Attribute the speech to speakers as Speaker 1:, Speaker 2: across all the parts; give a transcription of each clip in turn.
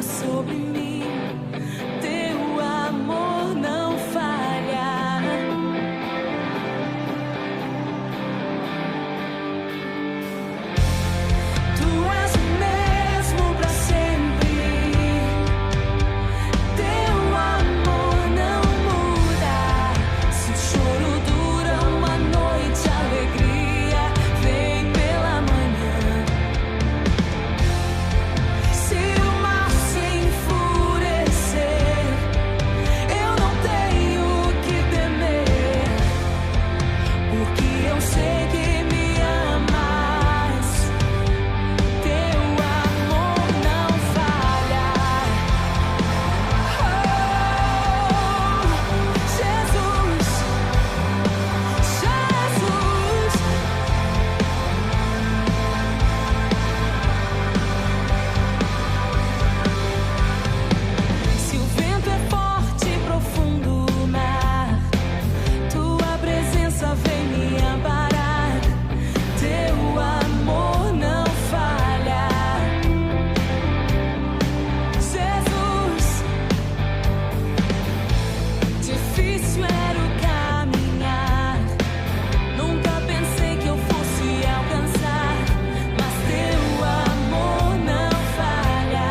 Speaker 1: sobre mim. Teu amor não falha. Tu és o mesmo pra sempre. Teu amor não muda. Se o choro dura uma noite, a alegria vem pela manhã. Se o mar se enfurecer, eu não tenho que temer, porque eu sei que me amas. Teu amor não falha. Oh, Jesus, Jesus. Se o vento é forte e profundo o mar, tua presença vem me amparar. Teu amor não falha. Jesus, difícil era o caminhar. Nunca pensei que eu fosse alcançar, mas teu amor não falha.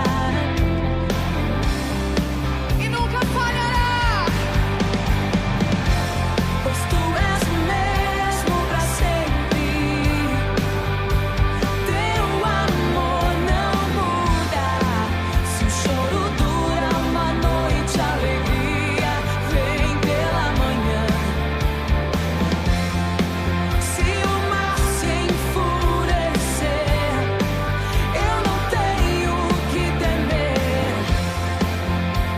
Speaker 1: E nunca falhará, pois tu és o mesmo pra sempre. Teu amor não muda. Se o choro dura uma noite, a alegria vem pela manhã. Se o mar se enfurecer, eu não tenho que temer,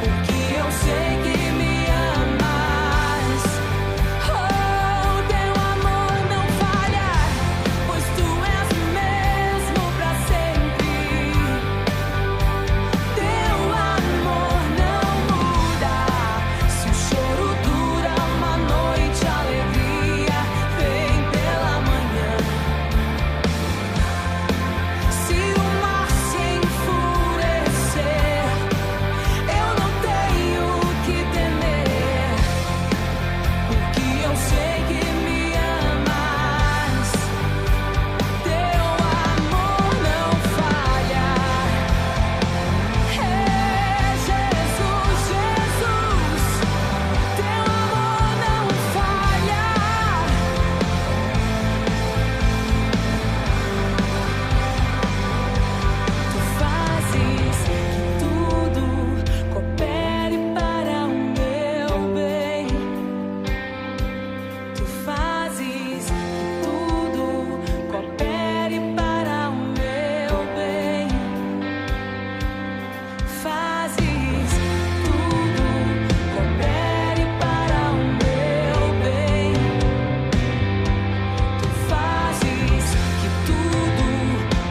Speaker 1: porque eu sei que me amas. Oh, teu amor não falha, pois tu és o mesmo pra sempre. Teu amor não muda. Se o choro dura uma noite, a alegria vem pela manhã. Se o mar se enfurecer, eu não tenho que temer, porque eu sei que me amas. Teu amor não falha. Jesus, Jesus, teu amor não falha. Tu fazes que tudo coopere para o meu bem. Tu fazes que tudo coopere para o meu bem. Fazes que tudo coopere para o meu bem. Tu fazes que tudo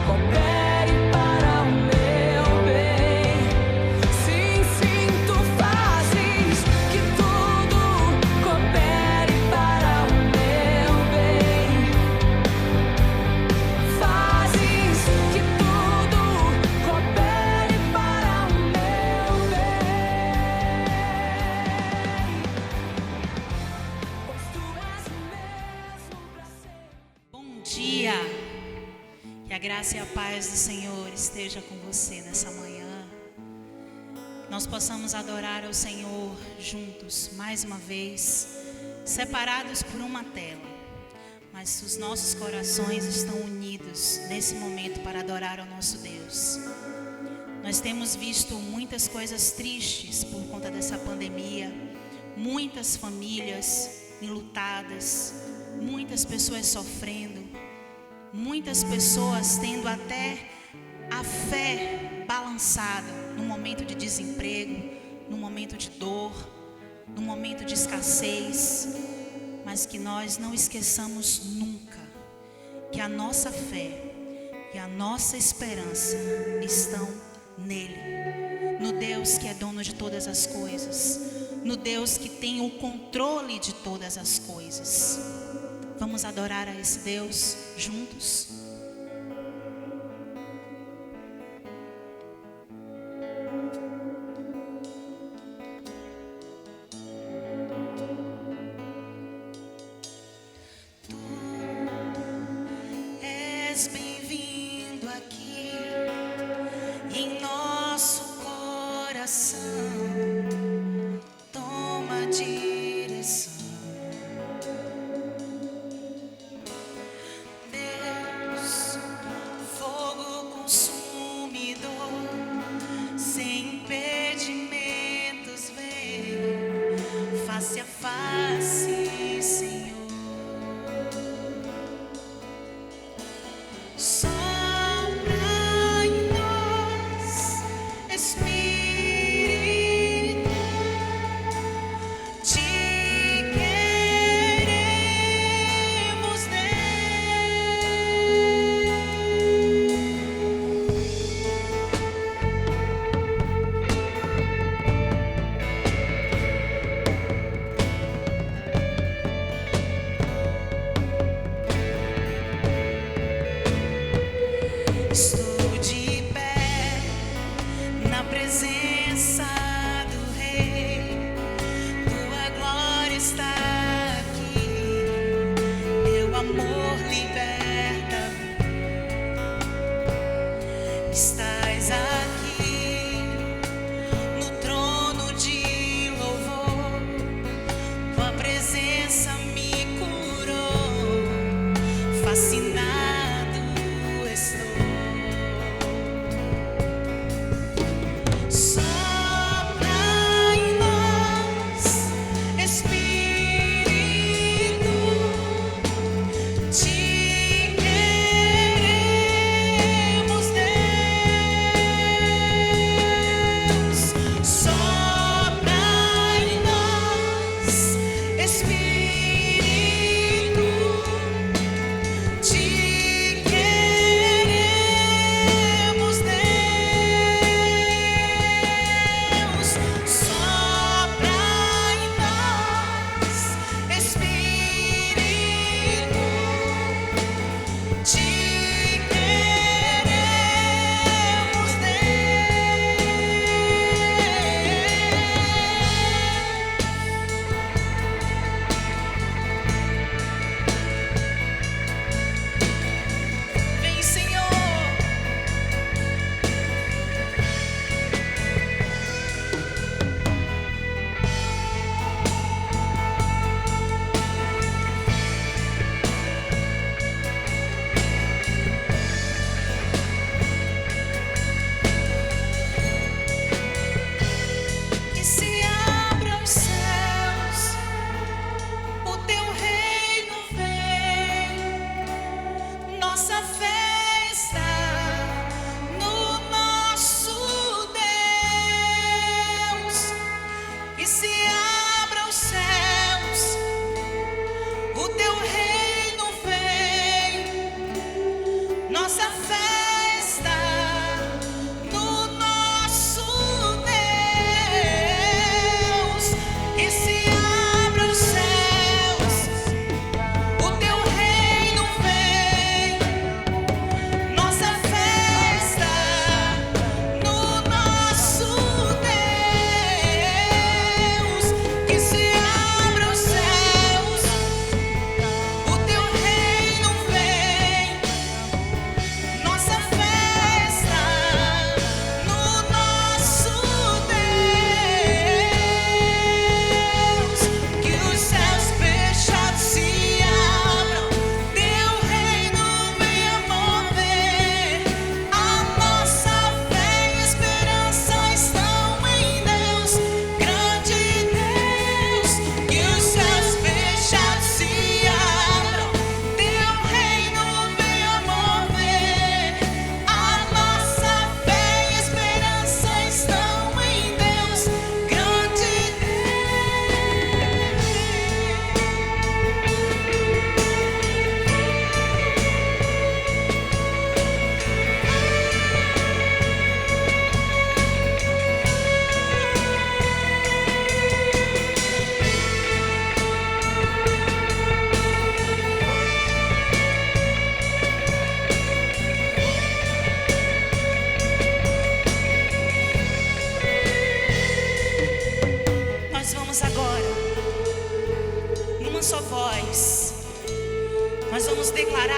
Speaker 1: coopere para o meu bem. Sim, sim, tu fazes que tudo coopere para o meu bem. Fazes que tudo coopere para o meu bem. Pois tu és o mesmo pra sempre.
Speaker 2: Bom dia, que a graça e a paz do Senhor esteja com você nessa manhã. Nós possamos adorar ao Senhor juntos, mais uma vez, separados por uma tela, mas os nossos corações estão unidos nesse momento para adorar ao nosso Deus. Nós temos visto muitas coisas tristes por conta dessa pandemia, muitas famílias enlutadas, muitas pessoas sofrendo, muitas pessoas tendo até a fé balançada no momento de desemprego, no momento de dor, no momento de escassez, mas que nós não esqueçamos nunca que a nossa fé e a nossa esperança estão nele, no Deus que é dono de todas as coisas, no Deus que tem o controle de todas as coisas. Vamos adorar a esse Deus juntos? és bem-vindo aqui em nosso coração. Toma direção, Deus, fogo consumidor, sem impedimentos, vem face a face, Senhor. Sopra em nós, Espírito, te queremos, Estou de pé na presença do Rei, tua glória está aqui, teu amor liberta-me. Estás aqui no trono de louvor, tua presença me curou, fascinado estou.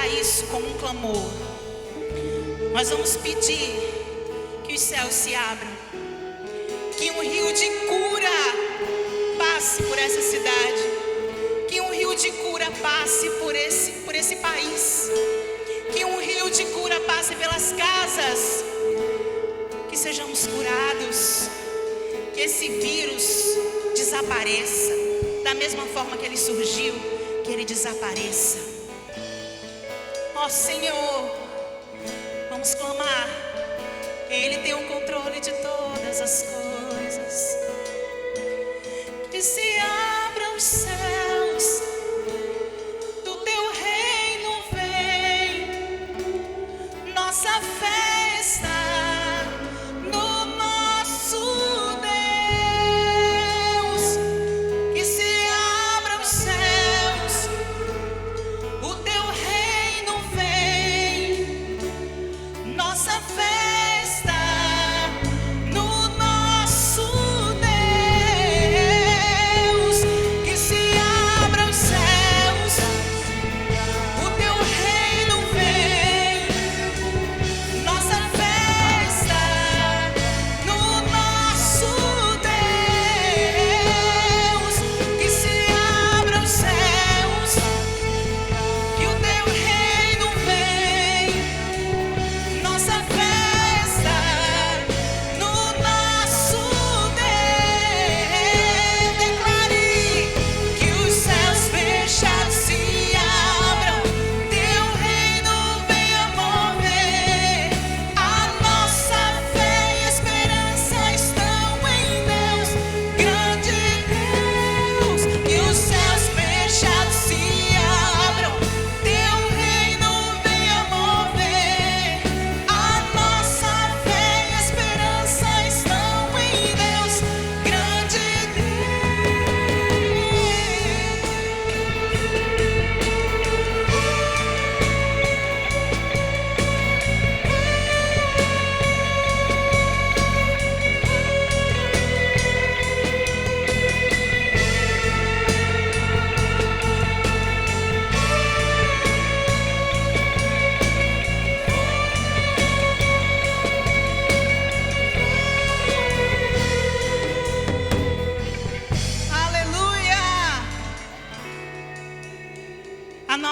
Speaker 2: declarar isso como um clamor. Nós vamos pedir que os céus se abram, que um rio de cura passe por essa cidade, que um rio de cura passe por esse país, que um rio de cura passe pelas casas, que sejamos curados, que esse vírus desapareça, da mesma forma que ele surgiu, que ele desapareça. Ó Senhor, vamos clamar. Ele tem o controle de todas as coisas. Que se abram os céus, do teu reino vem. Nossa fé está no nosso Deus. Que se abram os céus, o teu reino vem. Nossa fé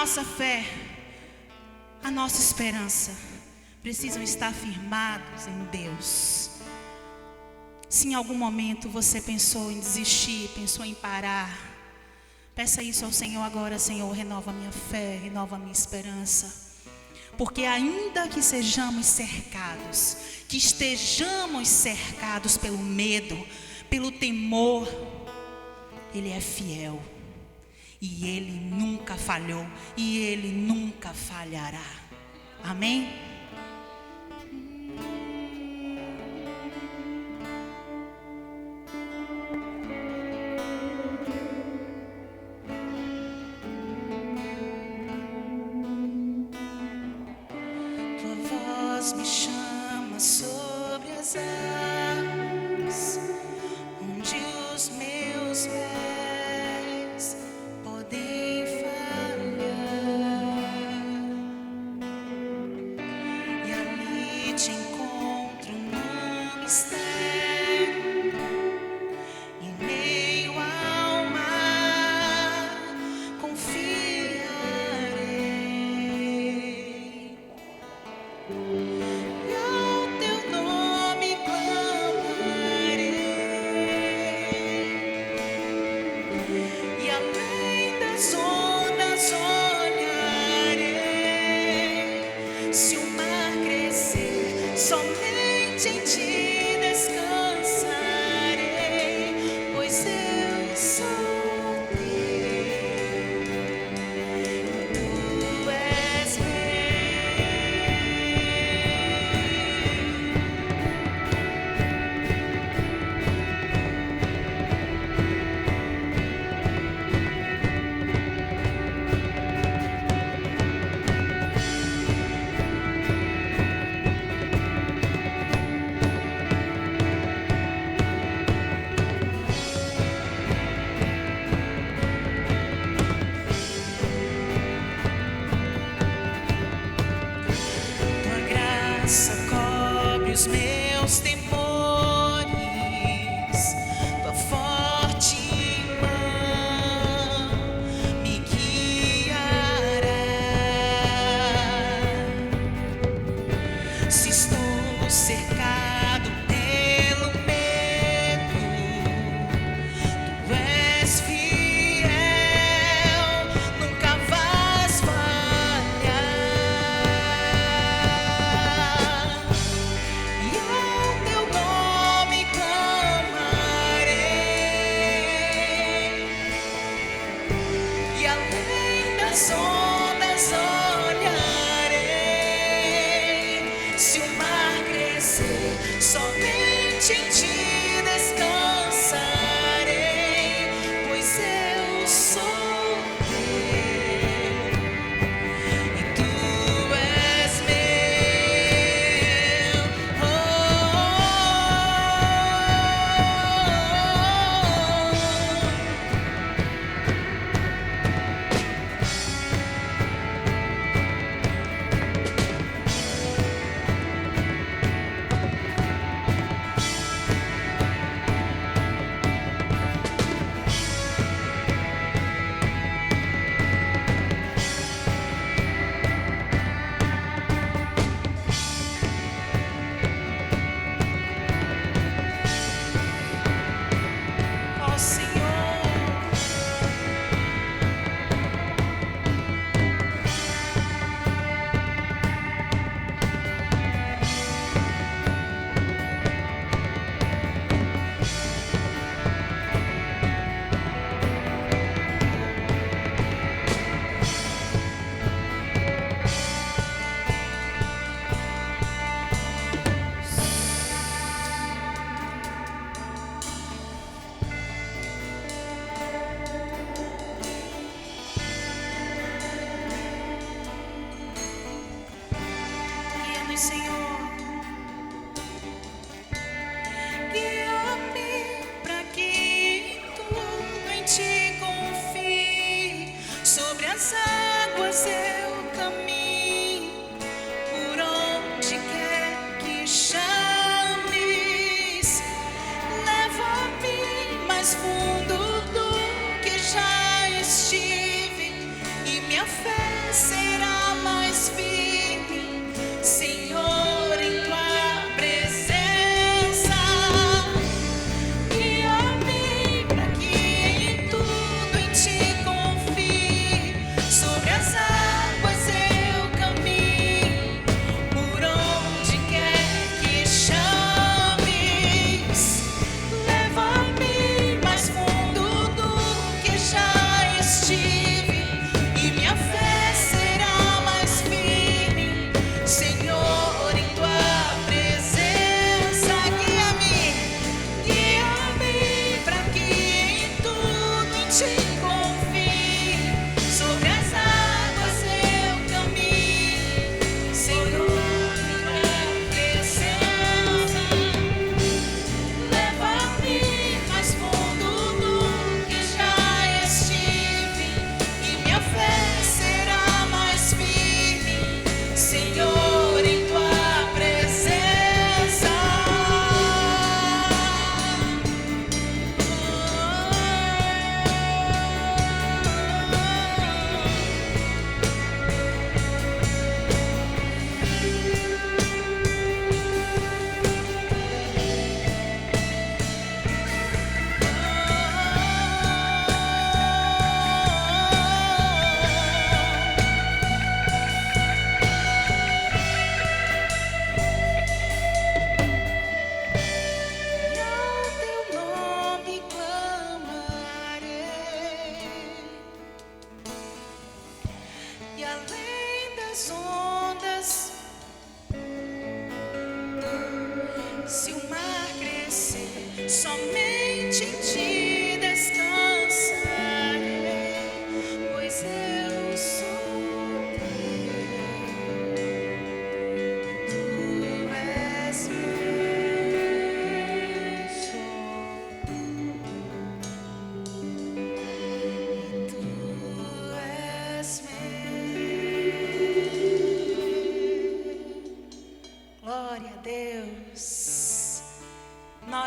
Speaker 2: nossa fé, a nossa esperança precisam estar firmados em Deus. Se em algum momento você pensou em desistir, pensou em parar, peça isso ao Senhor agora. Senhor, renova minha fé, renova minha esperança. Porque ainda que sejamos cercados, que estejamos cercados pelo medo, pelo temor, Ele é fiel. E Ele nunca falhou, e Ele nunca falhará. Amém? Tua voz me chama sobre as águas, onde os meus pés podem falhar, e ali te encontro no mistério, em meio ao mar confiarei, e ao teu nome clamarei. graça cobre os meus temores, tua forte mão me guiará. Se estou cercado pelo medo, tu és fiel, nunca vais falhar. E ao teu nome clamarei, e além das ondas olharei. Se o mar crescer, somente em ti descansarei, pois eu sou teu e tu és meu. Oh, ó Senhor, guia-nos, Senhor, guia-me para que tudo em ti confie. Sobre as águas eu caminho, por onde quer que chames. Leva-me mais fundo do que já estive, e minha fé será mais firme, Senhor.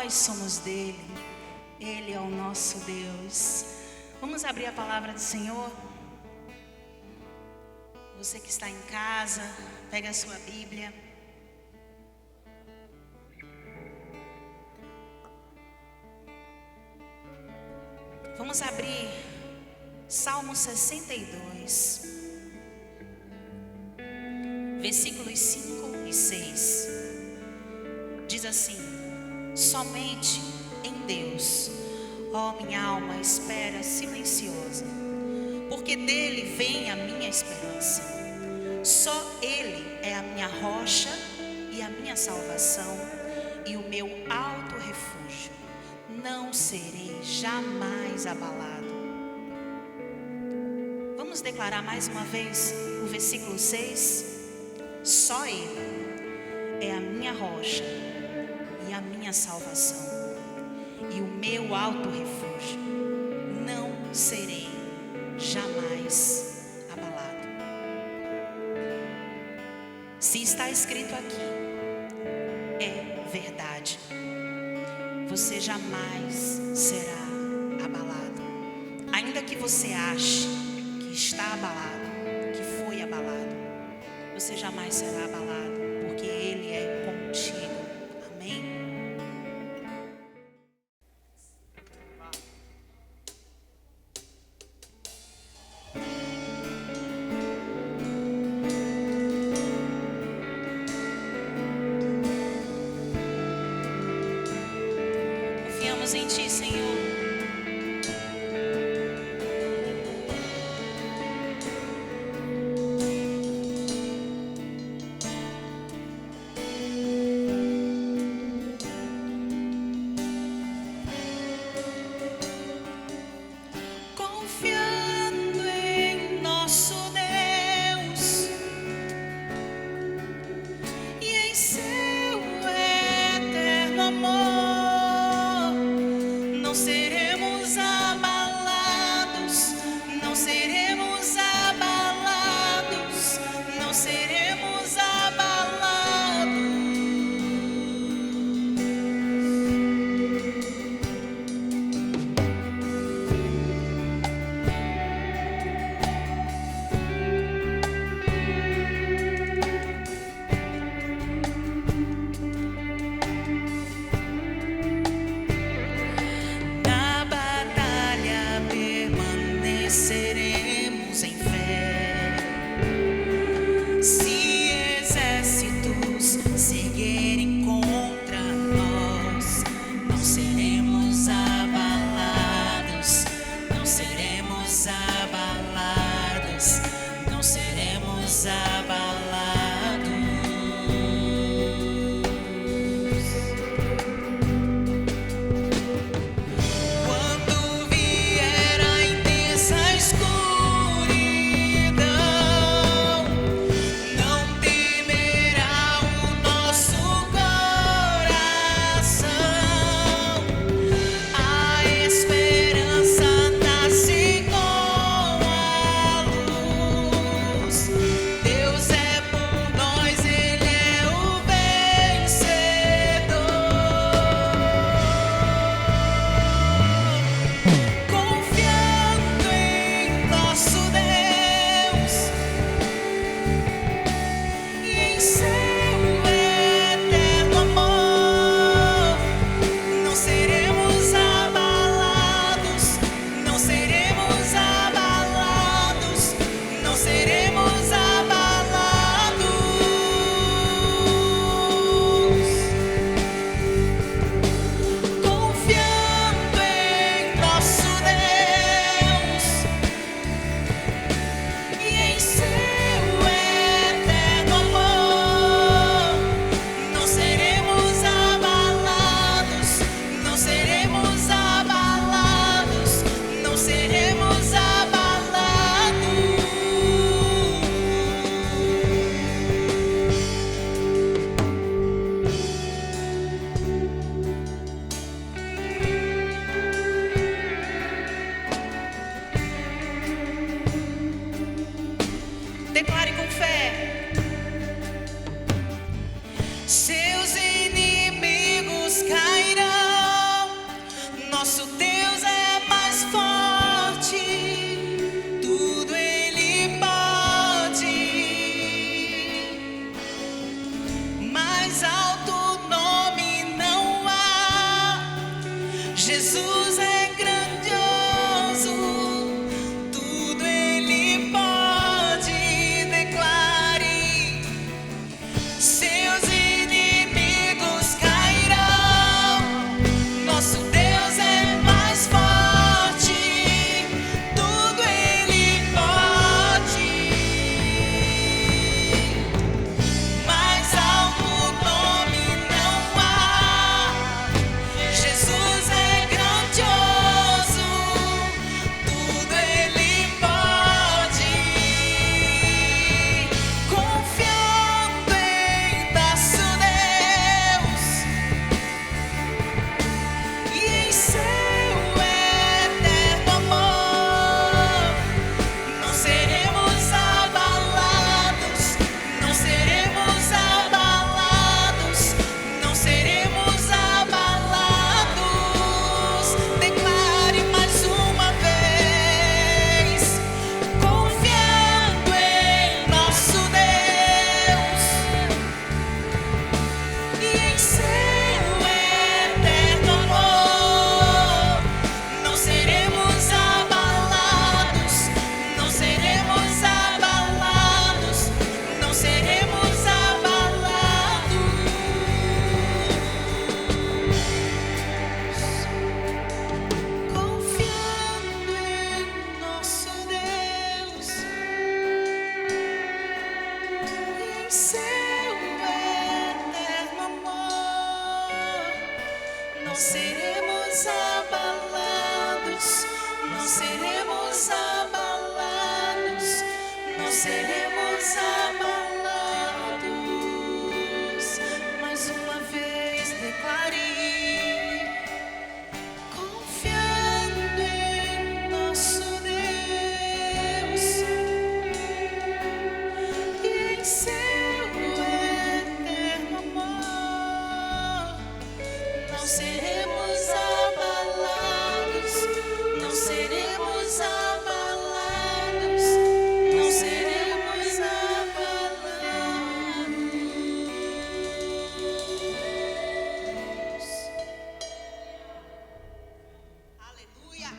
Speaker 2: nós somos dele. Ele é o nosso Deus. Vamos abrir a palavra do Senhor? Você que está em casa, pega a sua Bíblia. Vamos abrir Salmo 62, versículos 5 e 6. Diz assim: somente em Deus, ó minha alma, espera silenciosa, porque dele vem a minha esperança. Só ele é a minha rocha e a minha salvação e o meu alto refúgio. Não serei jamais abalado. Vamos declarar mais uma vez o versículo 6. Só ele é a minha rocha e a minha salvação e o meu alto refúgio. Não serei jamais abalado. Se está escrito aqui, é verdade. Você jamais será abalado. Ainda que você ache que está abalado, que foi abalado, você jamais será abalado, porque ele é contigo. Amém? Confiamos em ti, Senhor. Confiando em nosso Deus e em seu eterno amor, não seremos abalados, não seremos abalados, não seremos abalados. Na batalha permaneceremos em fé. Se exércitos se erguerem contra nós, não seremos abalados, não seremos abalados, não seremos abalados. Quando vier a intensa escuridão, não temerá o nosso coração. A esperança nasce com a luz. Deus é por nós, Ele é o vencedor. Confiando em nosso Deus e em seu eterno amor, não seremos abalados, não seremos abalados, não seremos abalados. Confiando em nosso Deus e em seu eterno amor, mais alto nome não há. Jesus é grandioso, tudo Ele pode, declare. Seus inimigos cairão, nosso Deus é mais forte, tudo Ele pode. Mais alto nome não há. Jesus é grandioso, tudo Ele pode. Confiando em nosso Deus e em seu eterno amor, não seremos abalados, não seremos abalados, não seremos abalados. Declare mais uma vez, confiando em nosso Deus e em seu eterno amor, não seremos abalados, não seremos abalados, não seremos abalados. Confiando em nosso Deus e em seu eterno amor, não seremos abalados, não seremos abalados, não seremos abalados. Mais uma vez declare, confiando em nosso Deus e em seu eterno amor, não seremos abalados, não seremos abalados, não seremos abalados. Aleluia!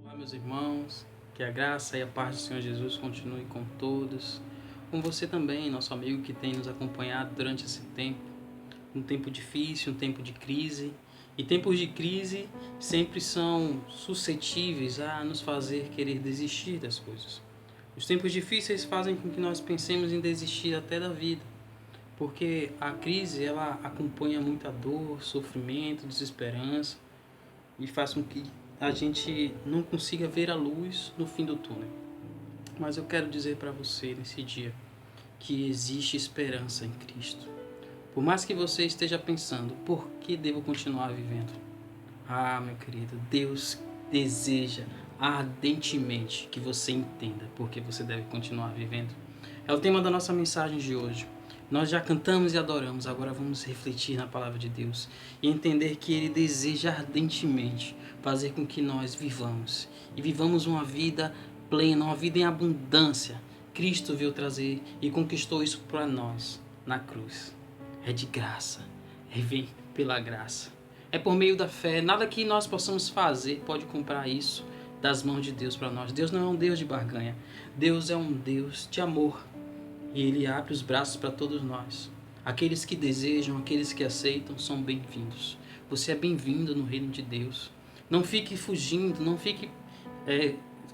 Speaker 3: Olá, meus irmãos, que a graça e a paz do Senhor Jesus continue com todos, com você também, nosso amigo que tem nos acompanhado durante esse tempo, um tempo difícil, um tempo de crise, e tempos de crise sempre são suscetíveis a nos fazer querer desistir das coisas. Os tempos difíceis fazem com que nós pensemos em desistir até da vida, porque a crise ela acompanha muita dor, sofrimento, desesperança, e faz com que a gente não consiga ver a luz no fim do túnel. Mas eu quero dizer para você nesse dia que existe esperança em Cristo. Por mais que você esteja pensando, por que devo continuar vivendo? Ah, meu querido, Deus deseja ardentemente que você entenda por que você deve continuar vivendo. É o tema da nossa mensagem de hoje. Nós já cantamos e adoramos, agora vamos refletir na palavra de Deus e entender que Ele deseja ardentemente fazer com que nós vivamos. E vivamos uma vida plena, uma vida em abundância. Cristo veio trazer e conquistou isso para nós na cruz. É de graça, vem pela graça. É por meio da fé, nada que nós possamos fazer pode comprar isso das mãos de Deus para nós. Deus não é um Deus de barganha, Deus é um Deus de amor. E Ele abre os braços para todos nós. Aqueles que desejam, aqueles que aceitam, são bem-vindos. Você é bem-vindo no reino de Deus. Não fique fugindo, não fique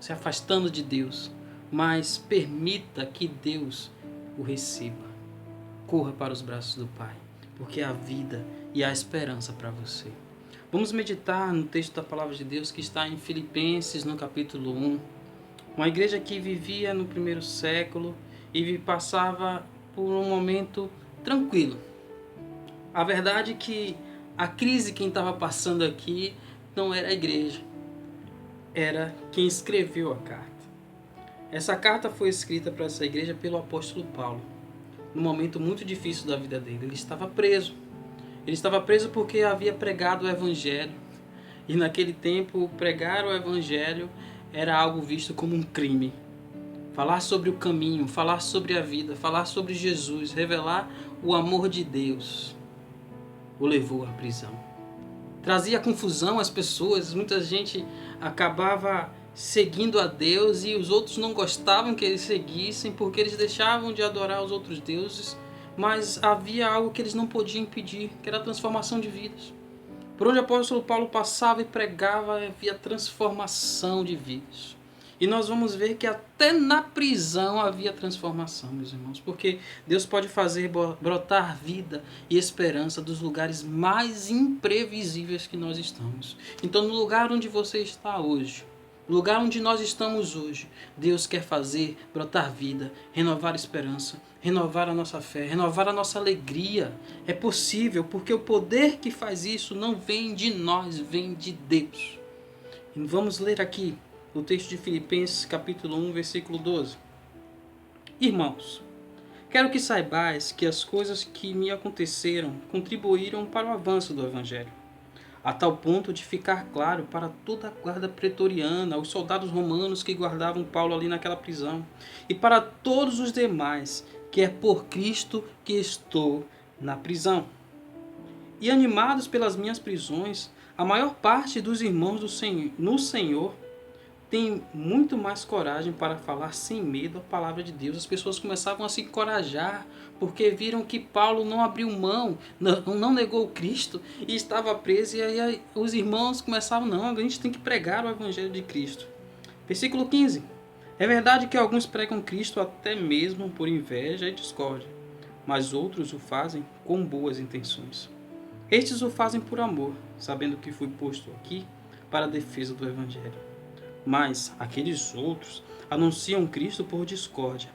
Speaker 3: se afastando de Deus, mas permita que Deus o receba. Corra para os braços do Pai, porque há vida e há esperança para você. Vamos meditar no texto da palavra de Deus que está em Filipenses, no capítulo 1. Uma igreja que vivia no primeiro século e passava por um momento tranquilo. A verdade é que a crise quem estava passando aqui não era a igreja, era quem escreveu a carta. Essa carta foi escrita para essa igreja pelo apóstolo Paulo, num momento muito difícil da vida dele. Ele estava preso. Ele estava preso porque havia pregado o evangelho. E naquele tempo, pregar o evangelho era algo visto como um crime. Falar sobre o caminho, falar sobre a vida, falar sobre Jesus, revelar o amor de Deus, o levou à prisão. Trazia confusão às pessoas, muita gente acabava seguindo a Deus e os outros não gostavam que eles seguissem porque eles deixavam de adorar os outros deuses, mas havia algo que eles não podiam impedir, que era a transformação de vidas. Por onde o apóstolo Paulo passava e pregava, havia transformação de vidas. E nós vamos ver que até na prisão havia transformação, meus irmãos, porque Deus pode fazer brotar vida e esperança dos lugares mais imprevisíveis que nós estamos. Então, no lugar onde você está hoje, no lugar onde nós estamos hoje, Deus quer fazer brotar vida, renovar a esperança, renovar a nossa fé, renovar a nossa alegria. É possível, porque o poder que faz isso não vem de nós, vem de Deus. E vamos ler aqui o texto de Filipenses, capítulo 1, versículo 12. Irmãos, quero que saibais que as coisas que me aconteceram contribuíram para o avanço do Evangelho, a tal ponto de ficar claro para toda a guarda pretoriana, os soldados romanos que guardavam Paulo ali naquela prisão, e para todos os demais, que é por Cristo que estou na prisão. E animados pelas minhas prisões, a maior parte dos irmãos no Senhor tem muito mais coragem para falar sem medo a palavra de Deus. As pessoas começavam a se encorajar, porque viram que Paulo não abriu mão, não negou Cristo e estava preso. E aí os irmãos começavam, não, a gente tem que pregar o Evangelho de Cristo. Versículo 15. É verdade que alguns pregam Cristo até mesmo por inveja e discórdia, mas outros o fazem com boas intenções. Estes o fazem por amor, sabendo que fui posto aqui para a defesa do Evangelho. Mas aqueles outros anunciam Cristo por discórdia,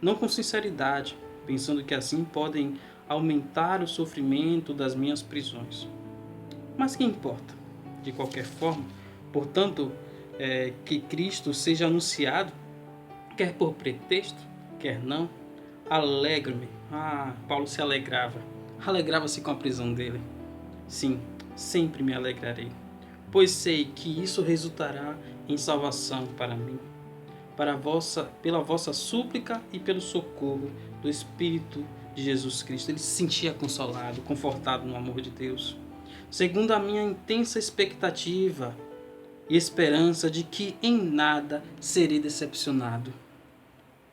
Speaker 3: não com sinceridade, pensando que assim podem aumentar o sofrimento das minhas prisões. Mas que importa? De qualquer forma, portanto, que Cristo seja anunciado, quer por pretexto, quer não, alegro-me. Paulo se alegrava. Alegrava-se com a prisão dele. Sim, sempre me alegrarei, pois sei que isso resultará em salvação para mim, pela vossa súplica e pelo socorro do Espírito de Jesus Cristo. Ele se sentia consolado, confortado no amor de Deus, segundo a minha intensa expectativa e esperança de que em nada serei decepcionado.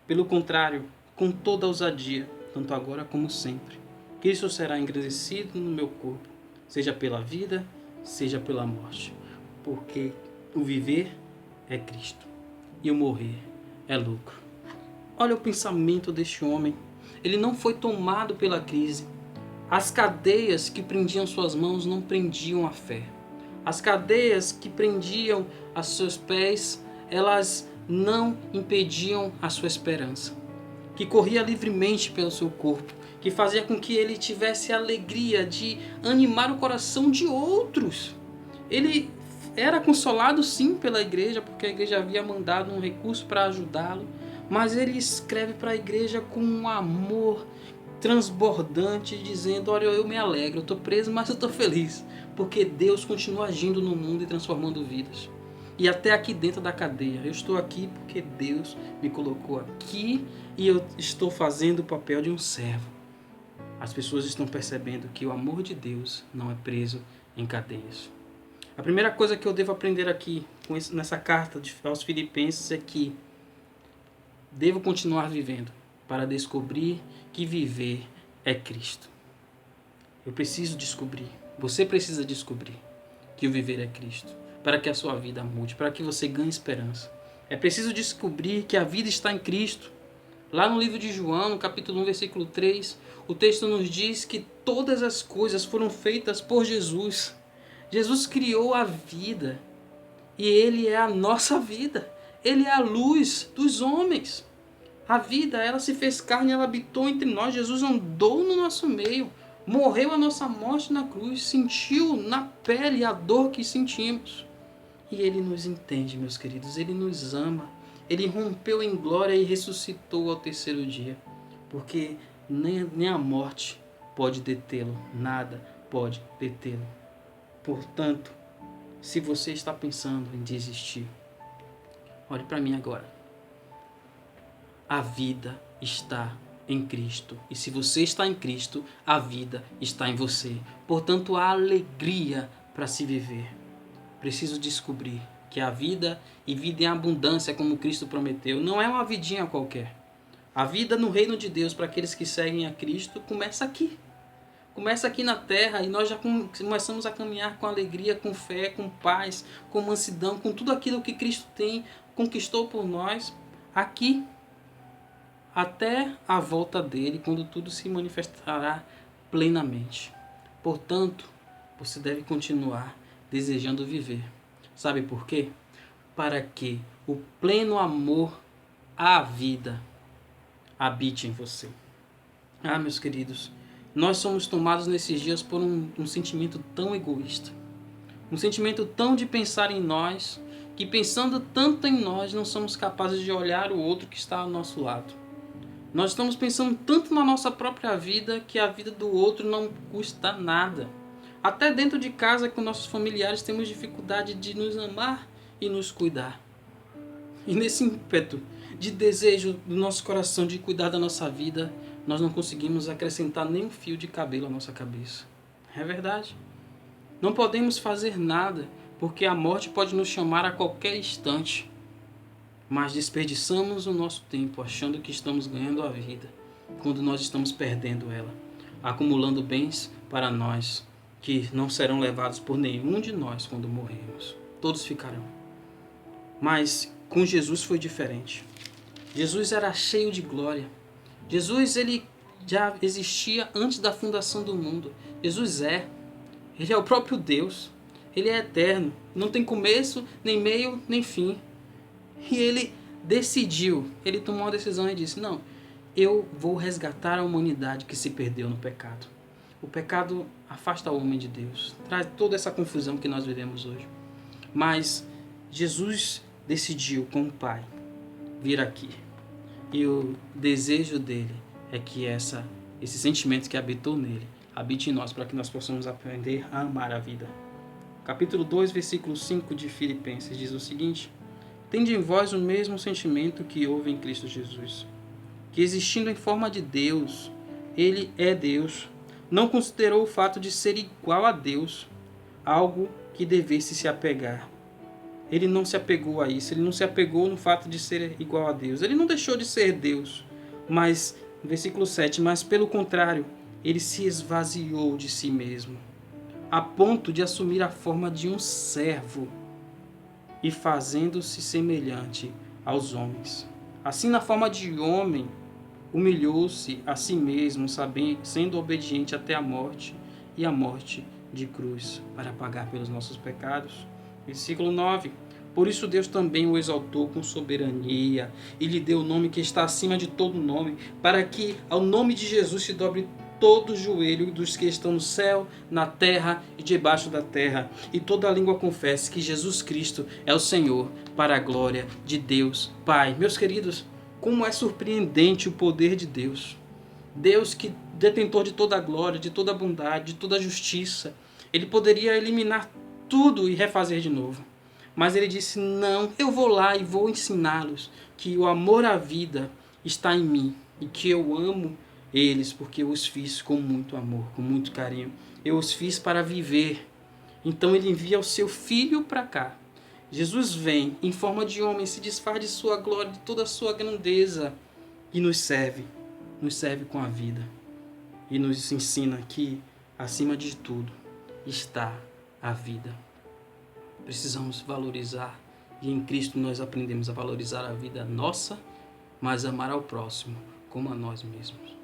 Speaker 3: Pelo contrário, com toda ousadia, tanto agora como sempre, Cristo será engrandecido no meu corpo, seja pela vida, seja pela morte, porque o viver é Cristo e o morrer é lucro. Olha o pensamento deste homem. Ele não foi tomado pela crise. As cadeias que prendiam suas mãos não prendiam a fé. As cadeias que prendiam a seus pés, elas não impediam a sua esperança, que corria livremente pelo seu corpo, que fazia com que ele tivesse a alegria de animar o coração de outros. Ele era consolado sim pela igreja, porque a igreja havia mandado um recurso para ajudá-lo, mas ele escreve para a igreja com um amor transbordante, dizendo: olha, eu me alegro, eu estou preso, mas eu estou feliz, porque Deus continua agindo no mundo e transformando vidas. E até aqui dentro da cadeia, eu estou aqui porque Deus me colocou aqui e eu estou fazendo o papel de um servo. As pessoas estão percebendo que o amor de Deus não é preso em cadeias. A primeira coisa que eu devo aprender aqui nessa carta aos Filipenses é que devo continuar vivendo para descobrir que viver é Cristo. Eu preciso descobrir, você precisa descobrir que o viver é Cristo, para que a sua vida mude, para que você ganhe esperança. É preciso descobrir que a vida está em Cristo. Lá no livro de João, no capítulo 1, versículo 3, o texto nos diz que todas as coisas foram feitas por Jesus. Jesus criou a vida e Ele é a nossa vida. Ele é a luz dos homens. A vida, ela se fez carne, ela habitou entre nós. Jesus andou no nosso meio, morreu a nossa morte na cruz, sentiu na pele a dor que sentimos. E Ele nos entende, meus queridos, Ele nos ama. Ele rompeu em glória e ressuscitou ao terceiro dia, porque nem a morte pode detê-lo, nada pode detê-lo. Portanto, se você está pensando em desistir, Olhe para mim agora. A vida está em Cristo. E se você está em Cristo, a vida está em você. Portanto, há alegria para se viver. Preciso descobrir que a vida e vida em abundância, como Cristo prometeu, não é uma vidinha qualquer. A vida no reino de Deus para aqueles que seguem a Cristo começa aqui. Começa aqui na terra e nós já começamos a caminhar com alegria, com fé, com paz, com mansidão, com tudo aquilo que Cristo conquistou por nós aqui, até a volta dele, quando tudo se manifestará plenamente. Portanto, você deve continuar desejando viver. Sabe por quê? Para que o pleno amor à vida habite em você. Ah, meus queridos, nós somos tomados nesses dias por um sentimento tão egoísta. Um sentimento tão de pensar em nós, que pensando tanto em nós, não somos capazes de olhar o outro que está ao nosso lado. Nós estamos pensando tanto na nossa própria vida, que a vida do outro não custa nada. Até dentro de casa, com nossos familiares, temos dificuldade de nos amar e nos cuidar. E nesse ímpeto de desejo do nosso coração de cuidar da nossa vida, nós não conseguimos acrescentar nem um fio de cabelo à nossa cabeça. É verdade. Não podemos fazer nada, porque a morte pode nos chamar a qualquer instante. Mas desperdiçamos o nosso tempo achando que estamos ganhando a vida, quando nós estamos perdendo ela, acumulando bens para nós, que não serão levados por nenhum de nós quando morrermos. Todos ficarão. Mas com Jesus foi diferente. Jesus era cheio de glória. Jesus, ele já existia antes da fundação do mundo. Jesus ele é o próprio Deus. Ele é eterno. Não tem começo, nem meio, nem fim. E ele decidiu, ele tomou uma decisão e disse, não, eu vou resgatar a humanidade que se perdeu no pecado. O pecado afasta o homem de Deus, traz toda essa confusão que nós vivemos hoje. Mas Jesus decidiu com o Pai vir aqui. E o desejo dele é que esse sentimento que habitou nele habite em nós, para que nós possamos aprender a amar a vida. Capítulo 2, versículo 5 de Filipenses diz o seguinte: tende em vós o mesmo sentimento que houve em Cristo Jesus, que existindo em forma de Deus, ele é Deus, não considerou o fato de ser igual a Deus algo que devesse se apegar. Ele não se apegou a isso, ele não se apegou no fato de ser igual a Deus. Ele não deixou de ser Deus, mas, versículo 7, mas pelo contrário, ele se esvaziou de si mesmo, a ponto de assumir a forma de um servo, e fazendo-se semelhante aos homens. Assim, na forma de homem, humilhou-se a si mesmo, sendo obediente até a morte, e a morte de cruz, para pagar pelos nossos pecados. Versículo 9. Por isso Deus também o exaltou com soberania, e lhe deu o nome que está acima de todo nome, para que ao nome de Jesus se dobre todo o joelho dos que estão no céu, na terra e debaixo da terra, e toda a língua confesse que Jesus Cristo é o Senhor, para a glória de Deus Pai. Meus queridos, como é surpreendente o poder de Deus. Deus, que detentor de toda a glória, de toda a bondade, de toda a justiça, ele poderia eliminar tudo e refazer de novo. Mas ele disse, não, eu vou lá e vou ensiná-los que o amor à vida está em mim, e que eu amo eles, porque eu os fiz com muito amor, com muito carinho. Eu os fiz para viver. Então ele envia o seu Filho para cá. Jesus vem em forma de homem, se desfaz de sua glória, de toda a sua grandeza, e nos serve com a vida. E nos ensina que, acima de tudo, está a vida. Precisamos valorizar, e em Cristo nós aprendemos a valorizar a vida nossa, mas amar ao próximo como a nós mesmos.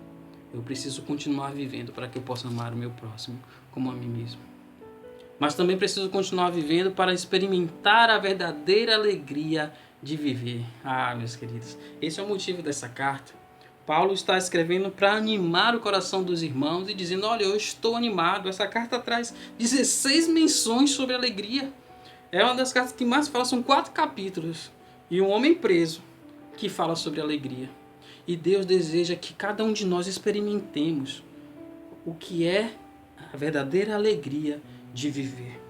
Speaker 3: Eu preciso continuar vivendo para que eu possa amar o meu próximo como a mim mesmo. Mas também preciso continuar vivendo para experimentar a verdadeira alegria de viver. Ah, meus queridos, esse é o motivo dessa carta. Paulo está escrevendo para animar o coração dos irmãos e dizendo, olha, eu estou animado. Essa carta traz 16 menções sobre alegria. É uma das cartas que mais fala, são 4 capítulos. E um homem preso que fala sobre alegria. E Deus deseja que cada um de nós experimentemos o que é a verdadeira alegria de viver.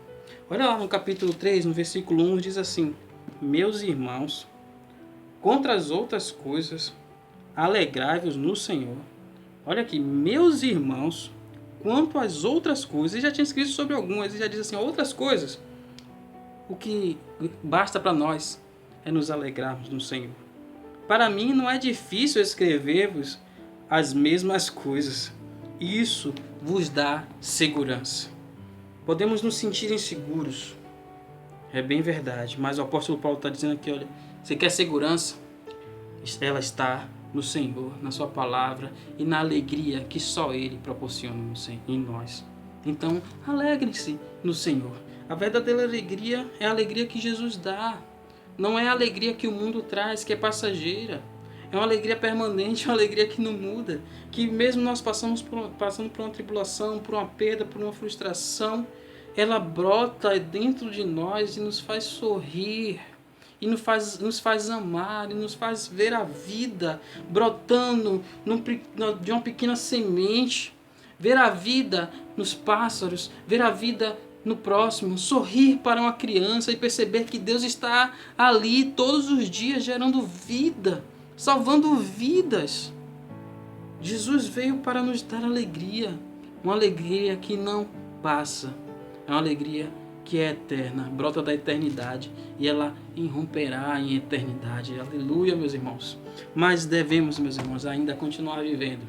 Speaker 3: Olha lá no capítulo 3, no versículo 1, diz assim, meus irmãos, Contra as outras coisas, alegrai-vos no Senhor. Olha aqui, meus irmãos, quanto às outras coisas, ele já tinha escrito sobre algumas, ele já diz assim, outras coisas, o que basta para nós é nos alegrarmos no Senhor. Para mim não é difícil escrever-vos as mesmas coisas. Isso vos dá segurança. Podemos nos sentir inseguros. É bem verdade, mas o apóstolo Paulo está dizendo aqui, olha, você quer segurança? Ela está no Senhor, na sua palavra e na alegria que só Ele proporciona em nós. Então, alegrem-se no Senhor. A verdadeira alegria é a alegria que Jesus dá. Não é a alegria que o mundo traz, que é passageira. É uma alegria permanente, uma alegria que não muda. Que mesmo nós passando por uma tribulação, por uma perda, por uma frustração, ela brota dentro de nós e nos faz sorrir. E nos faz amar, e nos faz ver a vida brotando de uma pequena semente. Ver a vida nos pássaros, ver a vida no próximo, sorrir para uma criança e perceber que Deus está ali todos os dias gerando vida, salvando vidas. Jesus veio para nos dar alegria, uma alegria que não passa, é uma alegria que é eterna, brota da eternidade e ela irromperá em eternidade. Aleluia, meus irmãos. Mas devemos, meus irmãos, ainda continuar vivendo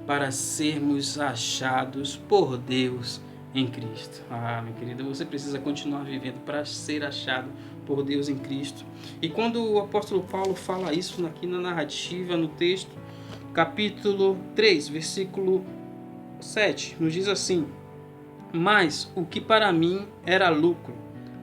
Speaker 3: para sermos achados por Deus em Cristo. Meu querido, você precisa continuar vivendo para ser achado por Deus em Cristo. E quando o apóstolo Paulo fala isso aqui na narrativa, no texto, capítulo 3, versículo 7, nos diz assim: mas o que para mim era lucro,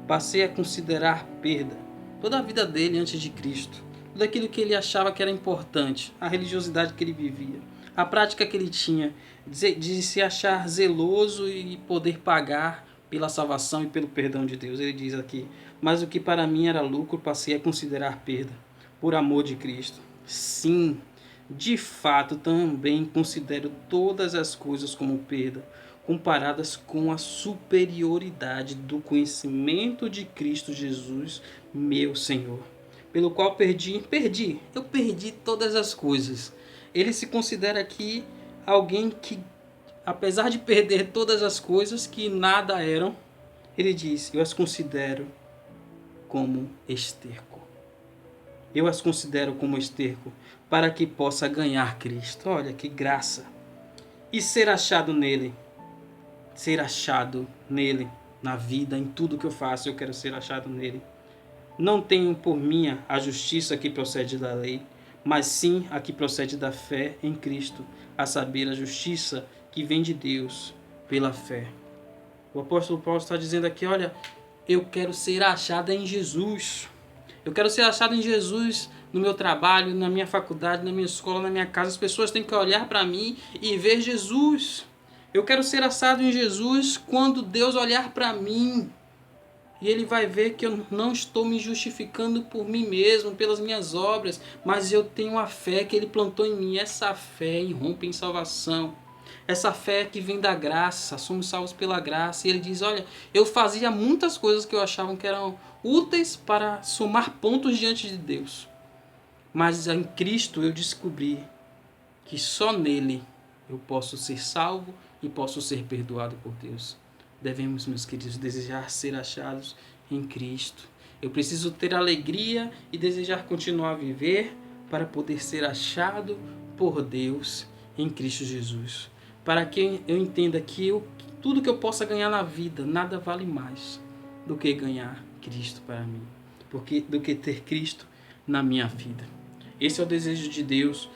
Speaker 3: passei a considerar perda. Toda a vida dele antes de Cristo, tudo aquilo que ele achava que era importante, a religiosidade que ele vivia, a prática que ele tinha de se achar zeloso e poder pagar pela salvação e pelo perdão de Deus. Ele diz aqui, mas o que para mim era lucro, passei a considerar perda, por amor de Cristo. Sim, de fato também considero todas as coisas como perda, comparadas com a superioridade do conhecimento de Cristo Jesus, meu Senhor, pelo qual eu perdi todas as coisas. Ele se considera aqui alguém que, apesar de perder todas as coisas que nada eram, ele diz, eu as considero como esterco. Eu as considero como esterco para que possa ganhar Cristo. Olha que graça. E ser achado nele. Ser achado nele na vida, em tudo que eu faço, eu quero ser achado nele. Não tenho por minha a justiça que procede da lei, mas sim a que procede da fé em Cristo, a saber, a justiça que vem de Deus pela fé. O apóstolo Paulo está dizendo aqui, olha, eu quero ser achado em Jesus. Eu quero ser achado em Jesus no meu trabalho, na minha faculdade, na minha escola, na minha casa. As pessoas têm que olhar para mim e ver Jesus. Eu quero ser achado em Jesus quando Deus olhar para mim. E Ele vai ver que eu não estou me justificando por mim mesmo, pelas minhas obras, mas eu tenho a fé que Ele plantou em mim. Essa fé irrompe em salvação. Essa fé que vem da graça, somos salvos pela graça. E Ele diz, olha, eu fazia muitas coisas que eu achava que eram úteis para somar pontos diante de Deus. Mas em Cristo eu descobri que só nele eu posso ser salvo e posso ser perdoado por Deus. Devemos, meus queridos, desejar ser achados em Cristo. Eu preciso ter alegria e desejar continuar a viver para poder ser achado por Deus em Cristo Jesus. Para que eu entenda que tudo que eu possa ganhar na vida, nada vale mais do que ganhar Cristo para mim. Do que ter Cristo na minha vida. Esse é o desejo de Deus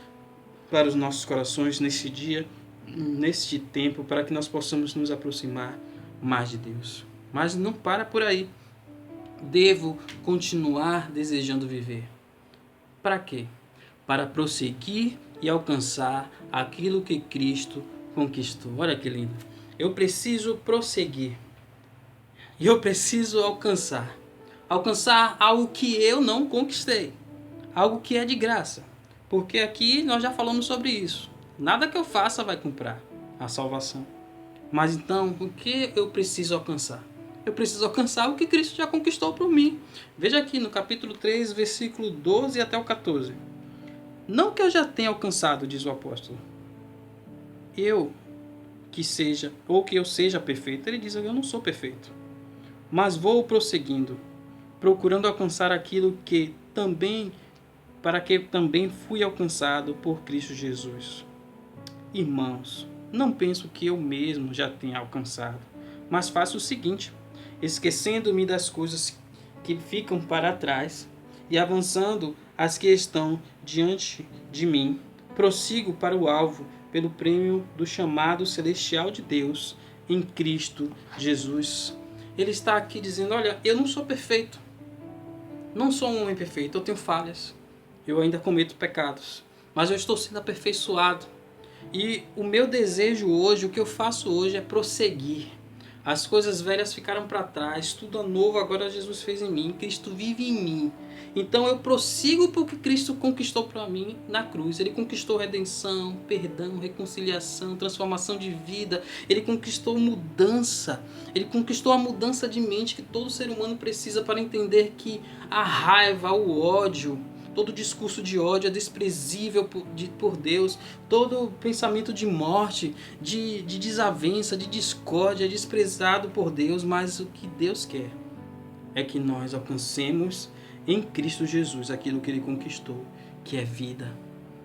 Speaker 3: para os nossos corações neste dia, neste tempo, para que nós possamos nos aproximar mais de Deus. Mas não para por aí. Devo continuar desejando viver. Para quê? Para prosseguir e alcançar aquilo que Cristo conquistou. Olha que lindo. Eu preciso prosseguir. E eu preciso alcançar. Alcançar algo que eu não conquistei. Algo que é de graça. Porque aqui nós já falamos sobre isso. Nada que eu faça vai comprar a salvação. Mas então, o que eu preciso alcançar? Eu preciso alcançar o que Cristo já conquistou por mim. Veja aqui no capítulo 3, versículo 12 até o 14. Não que eu já tenha alcançado, diz o apóstolo, que eu seja perfeito. Ele diz, eu não sou perfeito, mas vou prosseguindo, procurando alcançar aquilo para que também fui alcançado por Cristo Jesus. Irmãos, não penso que eu mesmo já tenha alcançado, mas faço o seguinte, esquecendo-me das coisas que ficam para trás e avançando as que estão diante de mim, prossigo para o alvo, pelo prêmio do chamado celestial de Deus em Cristo Jesus. Ele está aqui dizendo, olha, eu não sou perfeito, não sou um homem perfeito, eu tenho falhas, eu ainda cometo pecados, mas eu estou sendo aperfeiçoado. E o meu desejo hoje, o que eu faço hoje é prosseguir. As coisas velhas ficaram para trás, tudo novo agora Jesus fez em mim, Cristo vive em mim. Então eu prossigo porque Cristo conquistou para mim na cruz. Ele conquistou redenção, perdão, reconciliação, transformação de vida. Ele conquistou mudança. Ele conquistou a mudança de mente que todo ser humano precisa para entender que a raiva, o ódio, todo discurso de ódio é desprezível por Deus. Todo pensamento de morte, de desavença, de discórdia é desprezado por Deus. Mas o que Deus quer é que nós alcancemos em Cristo Jesus aquilo que Ele conquistou, que é vida,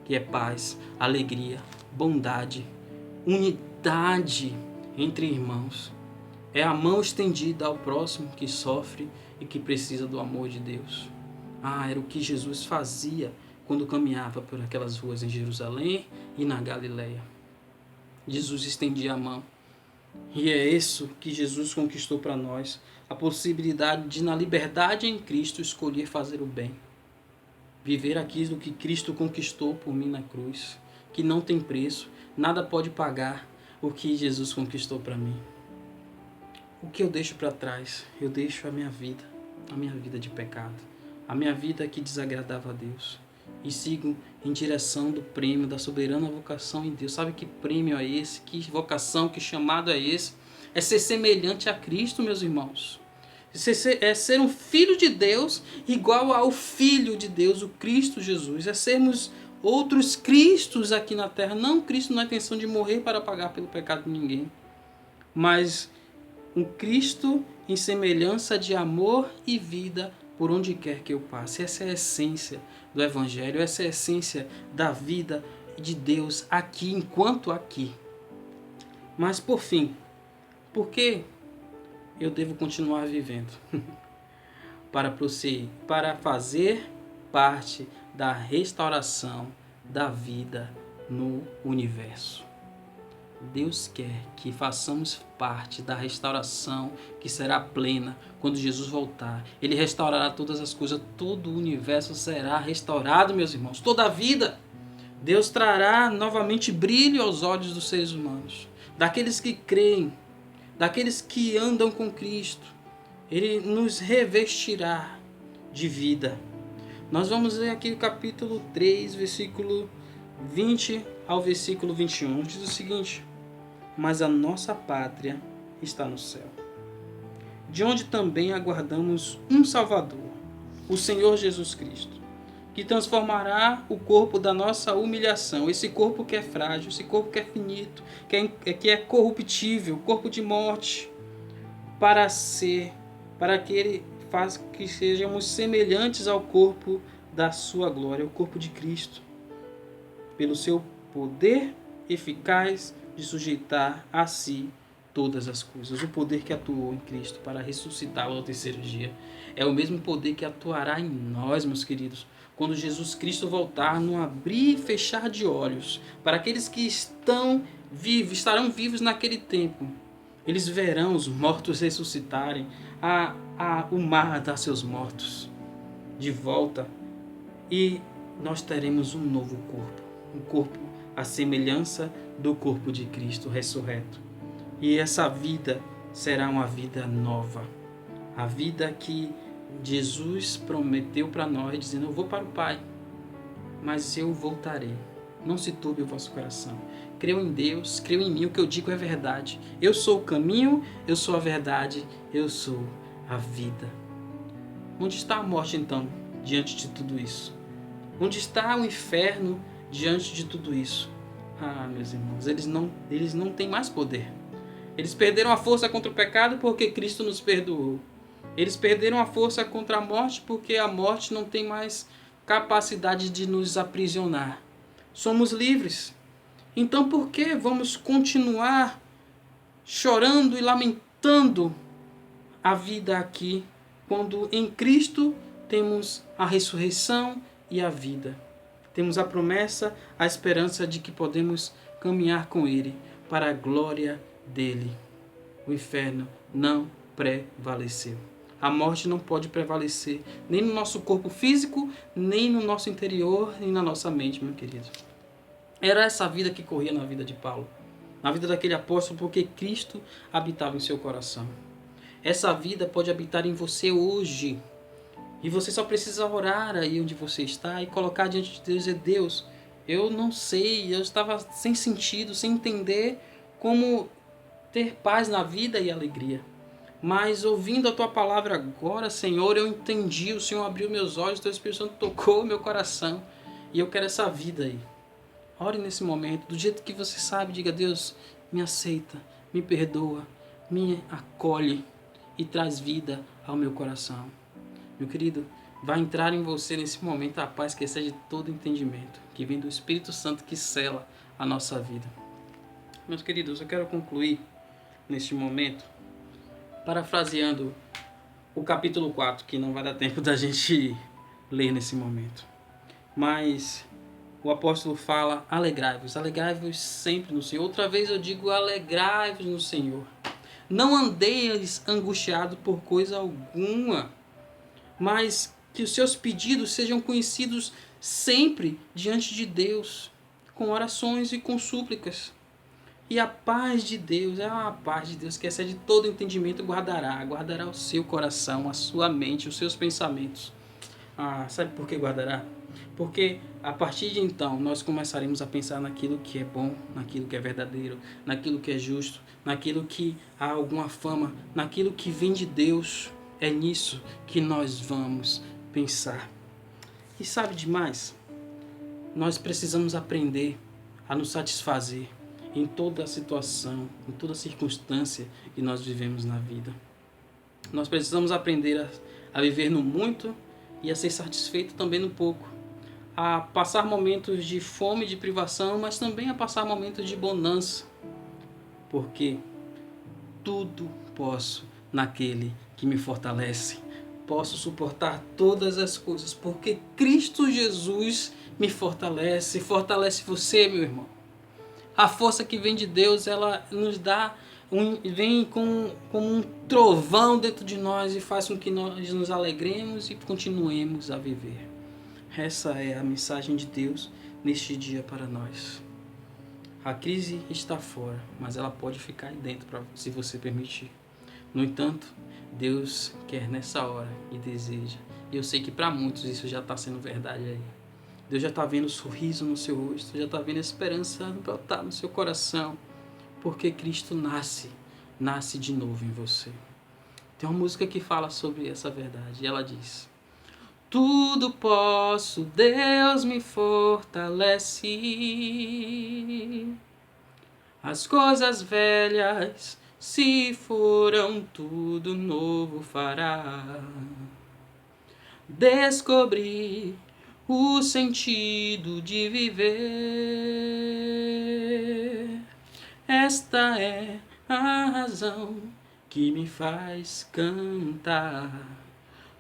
Speaker 3: que é paz, alegria, bondade, unidade entre irmãos. É a mão estendida ao próximo que sofre e que precisa do amor de Deus. Era o que Jesus fazia quando caminhava por aquelas ruas em Jerusalém e na Galileia. Jesus estendia a mão. E é isso que Jesus conquistou para nós. A possibilidade de, na liberdade em Cristo, escolher fazer o bem. Viver aquilo que Cristo conquistou por mim na cruz. Que não tem preço. Nada pode pagar o que Jesus conquistou para mim. O que eu deixo para trás? Eu deixo a minha vida de pecado. A minha vida que desagradava a Deus. E sigo em direção do prêmio da soberana vocação em Deus. Sabe que prêmio é esse? Que vocação, que chamado é esse? É ser semelhante a Cristo, meus irmãos. É ser um filho de Deus igual ao Filho de Deus, o Cristo Jesus. É sermos outros Cristos aqui na terra. Não Cristo na intenção de morrer para pagar pelo pecado de ninguém. Mas um Cristo em semelhança de amor e vida por onde quer que eu passe. Essa é a essência do Evangelho, essa é a essência da vida de Deus aqui, enquanto aqui. Mas por fim, por que eu devo continuar vivendo? Para prosseguir, para fazer parte da restauração da vida no universo. Deus quer que façamos parte da restauração que será plena quando Jesus voltar. Ele restaurará todas as coisas, todo o universo será restaurado, meus irmãos. Toda a vida. Deus trará novamente brilho aos olhos dos seres humanos, daqueles que creem, daqueles que andam com Cristo. Ele nos revestirá de vida. Nós vamos ler aqui o capítulo 3, versículo 20 ao versículo 21. Diz o seguinte: mas a nossa pátria está no céu, de onde também aguardamos um Salvador, o Senhor Jesus Cristo, que transformará o corpo da nossa humilhação, esse corpo que é frágil, esse corpo que é finito, que é corruptível, corpo de morte, para que ele faça que sejamos semelhantes ao corpo da sua glória, o corpo de Cristo, pelo seu poder eficaz de sujeitar a si todas as coisas. O poder que atuou em Cristo para ressuscitá-lo ao terceiro dia é o mesmo poder que atuará em nós, meus queridos, quando Jesus Cristo voltar, no abrir e fechar de olhos. Para aqueles que estarão vivos naquele tempo, eles verão os mortos ressuscitarem, o mar dar seus mortos de volta, e nós teremos um novo corpo, um corpo à semelhança do corpo de Cristo ressurreto. E essa vida será uma vida nova, a vida que Jesus prometeu para nós, dizendo: eu vou para o Pai, mas eu voltarei. Não se turbe o vosso coração. Creu em Deus, creu em mim, o que eu digo é verdade. Eu sou o caminho, eu sou a verdade, eu sou a vida. Onde está a morte então, diante de tudo isso? Onde está o inferno diante de tudo isso? Ah, meus irmãos, eles não têm mais poder. Eles perderam a força contra o pecado porque Cristo nos perdoou. Eles perderam a força contra a morte porque a morte não tem mais capacidade de nos aprisionar. Somos livres. Então por que vamos continuar chorando e lamentando a vida aqui, quando em Cristo temos a ressurreição e a vida? Temos a promessa, a esperança de que podemos caminhar com Ele para a glória dele. O inferno não prevaleceu. A morte não pode prevalecer nem no nosso corpo físico, nem no nosso interior, nem na nossa mente, meu querido. Era essa vida que corria na vida de Paulo, na vida daquele apóstolo, porque Cristo habitava em seu coração. Essa vida pode habitar em você hoje. E você só precisa orar aí onde você está e colocar diante de Deus e dizer: Deus, eu não sei, eu estava sem sentido, sem entender como ter paz na vida e alegria. Mas ouvindo a Tua palavra agora, Senhor, eu entendi, o Senhor abriu meus olhos, o Teu Espírito Santo tocou o meu coração. E eu quero essa vida aí. Ore nesse momento, do jeito que você sabe, diga: Deus, me aceita, me perdoa, me acolhe e traz vida ao meu coração. Meu querido, vai entrar em você nesse momento a paz que excede todo entendimento, que vem do Espírito Santo que sela a nossa vida. Meus queridos, eu quero concluir neste momento parafraseando o capítulo 4, que não vai dar tempo da gente ler nesse momento. Mas o apóstolo fala: alegrai-vos sempre no Senhor. Outra vez eu digo: alegrai-vos no Senhor. Não andeis angustiados por coisa alguma, mas que os seus pedidos sejam conhecidos sempre diante de Deus, com orações e com súplicas. E a paz de Deus, a paz de Deus que excede todo entendimento, guardará o seu coração, a sua mente, os seus pensamentos. Sabe por que guardará? Porque a partir de então nós começaremos a pensar naquilo que é bom, naquilo que é verdadeiro, naquilo que é justo, naquilo que há alguma fama, naquilo que vem de Deus. É nisso que nós vamos pensar. E sabe demais? Nós precisamos aprender a nos satisfazer em toda a situação, em toda a circunstância que nós vivemos na vida. Nós precisamos aprender a viver no muito e a ser satisfeito também no pouco. A passar momentos de fome e de privação, mas também a passar momentos de bonança. Porque tudo posso naquele que me fortalece. Posso suportar todas as coisas, porque Cristo Jesus me fortalece. Fortalece você, meu irmão. A força que vem de Deus, ela nos dá, vem como um trovão dentro de nós e faz com que nós nos alegremos e continuemos a viver. Essa é a mensagem de Deus neste dia para nós. A crise está fora, mas ela pode ficar aí dentro se você permitir. No entanto, Deus quer nessa hora e deseja. E eu sei que para muitos isso já está sendo verdade aí. Deus já está vendo o sorriso no seu rosto, já está vendo a esperança brotar no seu coração, porque Cristo nasce de novo em você. Tem uma música que fala sobre essa verdade, e ela diz: tudo posso, Deus me fortalece, as coisas velhas se foram, tudo novo fará. Descobri o sentido de viver. Esta é a razão que me faz cantar.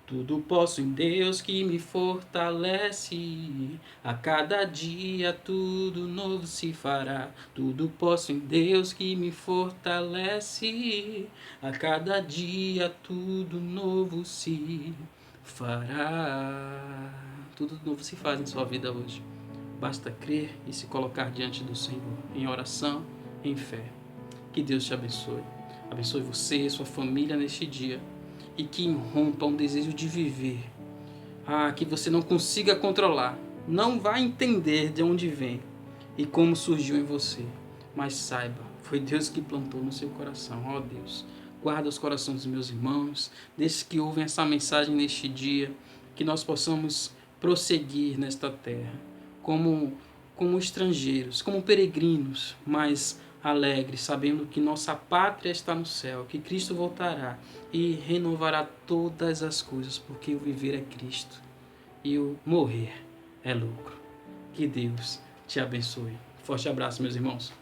Speaker 3: Tudo posso em Deus que me fortalece. A cada dia tudo novo se fará. Tudo posso em Deus que me fortalece. A cada dia tudo novo se fará. Tudo novo se faz em sua vida hoje. Basta crer e se colocar diante do Senhor, em oração, em fé. Que Deus te abençoe. Abençoe você e sua família neste dia. E que irrompa um desejo de viver. Que você não consiga controlar. Não vai entender de onde vem. e como surgiu em você. Mas saiba, foi Deus que plantou no seu coração. Ó Deus, guarda os corações dos meus irmãos, desses que ouvem essa mensagem neste dia, que nós possamos prosseguir nesta terra, como estrangeiros, como peregrinos, mas alegres, sabendo que nossa pátria está no céu, que Cristo voltará e renovará todas as coisas, porque o viver é Cristo e o morrer é lucro. Que Deus te abençoe. Forte abraço, meus irmãos.